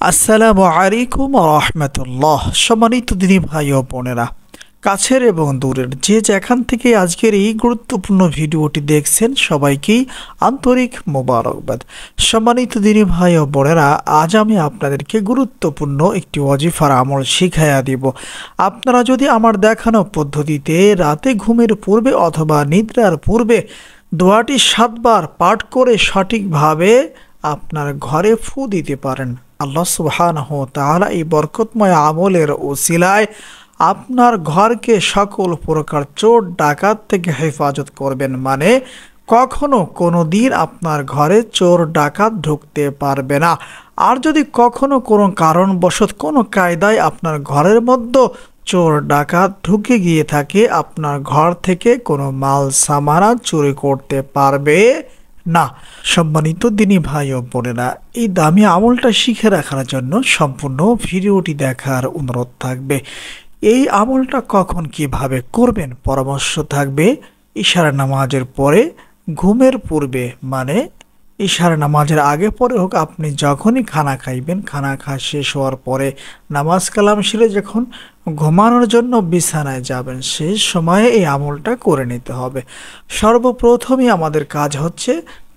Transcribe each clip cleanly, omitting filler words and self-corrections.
আসসালামু আলাইকুম রাহমাতুল্লাহ। সম্মানিত দিনী ভাই ও বোনেরা, কাছের এবং দূরের যে যেখান থেকে আজকের এই গুরুত্বপূর্ণ ভিডিওটি দেখছেন সবাইকেই আন্তরিক মোবারকবাদ। সম্মানিত দিনী ভাই ও বোনেরা, আজ আমি আপনাদেরকে গুরুত্বপূর্ণ একটি ওয়াজিফার আমল শিখাইয়া দিব। আপনারা যদি আমার দেখানো পদ্ধতিতে রাতে ঘুমের পূর্বে অথবা নিদ্রার পূর্বে দোয়াটি 7 বার পাঠ করে সঠিকভাবে আপনার ঘরে ফু দিতে পারেন, আল্লাহ সুবহানাহু ওয়া তাআলা এই বরকতময় আমলের ওসিলায় আপনার ঘরকে সকল প্রকার চোর ডাকাত থেকে হেফাজত করবেন। মানে কখনো কোনো দিন আপনার ঘরে চোর ডাকাত ঢুকতে পারবে না। আর যদি কখনো কোনো কারণবশত কোনো কায়দায় আপনার ঘরের মধ্যে চোর ডাকাত ঢুকে গিয়ে থাকে, আপনার ঘর থেকে কোনো মাল সামানা চুরি করতে পারবে না। সম্মানিত দিনী ভাই ও বোনেরা, এই দামি আমলটা শিখে রাখার জন্য সম্পূর্ণ ভিডিওটি দেখার অনুরোধ থাকবে। এই আমলটা কখন কিভাবে করবেন পরামর্শ থাকবে। ইশারা নামাজের পরে, ঘুমের পূর্বে, মানে ইশারা নামাজের আগে পরে হোক, আপনি যখনই খানা খাইবেন, খানা খাওয়া শেষ হওয়ার পরে নামাজ কালাম সেরে যখন ঘুমানোর জন্য বিছানায় যাবেন, সেই সময়ে এই আমলটা করে নিতে হবে। সর্বপ্রথমই আমাদের কাজ হচ্ছে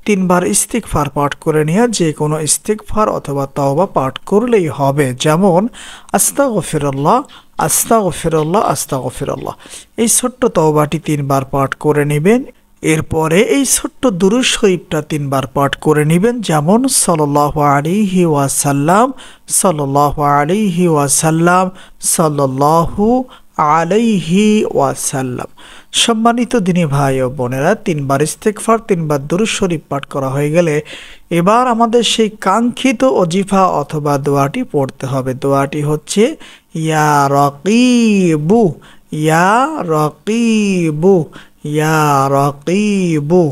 3 বার ইস্তিগফার পাঠ করে নিয়ে, যে কোনো ইস্তিগফার অথবা তওবা পাঠ করলেই হবে। যেমন আস্তাগফিরুল্লাহ, আস্তাগফিরুল্লাহ, আস্তাগফিরুল্লাহ। এই ছোট্ট তওবাটি 3 বার পাঠ করে নেবেন। এরপরে এই ছোট্ট দুরূদ শরীফটা 3 বার পাঠ করে নেবেন। যেমন সাল্লাল্লাহু আলাইহি ওয়াসাল্লাম, সাল্লাল্লাহু আলাইহি ওয়াসাল্লাম, সাল্লাল্লাহু আলাইহি ওয়াসাল্লাম। সম্মানিত দিনী ভাই ও বোনেরা, 3 বার ইস্তিগফার, 3 বার দুরূদ শরীফ পাঠ করা হয়ে গেলে এবার আমাদের সেই কাঙ্ক্ষিত ওজিফা অথবা দোয়াটি পড়তে হবে। দোয়াটি হচ্ছে ইয়া রাকিবু, ইয়া রাকিবু, ইয়া রাকিবু,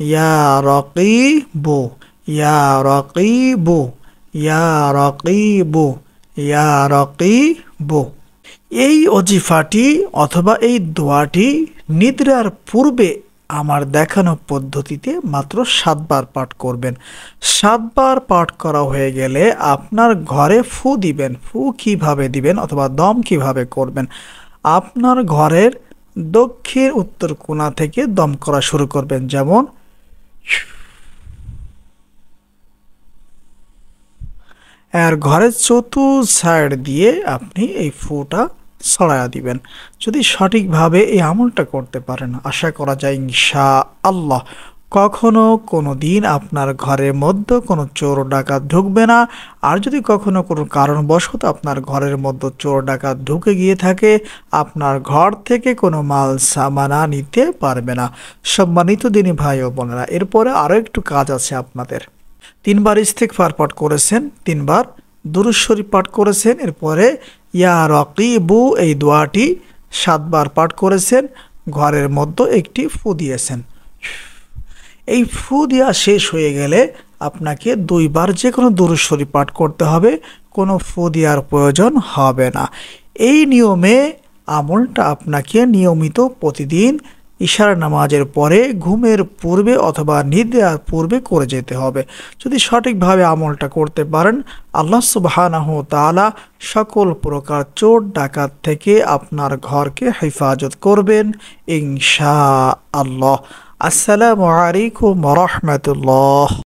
ইয়া রাকিবু, ইয়া রাকিবু, ইয়া রাকিবু, ইয়া রাকিবু। এই ওজিফাটি অথবা এই দোয়াটি নিদ্রার পূর্বে আমার দেখানো পদ্ধতিতে মাত্র 7 বার পাঠ করবেন। 7 বার পাঠ করা হয়ে গেলে আপনার ঘরে ফু দিবেন। ফু কিভাবে দিবেন অথবা দম কিভাবে করবেন, আপনার ঘরের দক্ষিণ উত্তর কোণা থেকে দম করা শুরু করবেন। যেমন আর ঘরের চতুর্থ সাইড দিয়ে আপনি এই ফুটা ছড়ায়া দিবেন। যদি সঠিকভাবে এই আমলটা করতে পারেন, আশা করা যায় ইনশাআল্লাহ কখনো কোনো দিন আপনার ঘরের মধ্যে কোনো চোর ডাকাত ঢুকবে না। আর যদি কখনো কোনো কারণবশত আপনার ঘরের মধ্যে চোর ডাকাত ঢুকে গিয়ে থাকে, আপনার ঘর থেকে কোনো মাল সামানা নিতে পারবে না। সম্মানিত দিনী ভাই ও বোনেরা, এরপরে আরও একটু কাজ আছে আপনাদের। 3 বার ইস্তিগফার পাঠ করেছেন, 3 বার দুরূদ শরীফ পাঠ করেছেন, এরপরে ইয়া রাকিবু এই দোয়াটি 7 বার পাঠ করেছেন, ঘরের মধ্যে একটি ফু দিয়েছেন। এই ফু দেওয়া শেষ হয়ে গেলে আপনাকে 2 বার যে কোনো দুরূদ শরীফ পাঠ করতে হবে, কোনো ফু দেওয়ার প্রয়োজন হবে না। এই নিয়মে আমলটা আপনাকে নিয়মিত প্রতিদিন ইশারা নামাজের পরে, ঘুমের পূর্বে অথবা নিদ্রার পূর্বে করে যেতে হবে। যদি সঠিকভাবে আমলটা করতে পারেন, আল্লাহ সুবহানাহু ওয়া তাআলা সকল প্রকার চোর ডাকাত থেকে আপনার ঘরকে হেফাজত করবেন ইনশাআল্লাহ। আসসালামু আলাইকুম ওয়া রাহমাতুল্লাহ।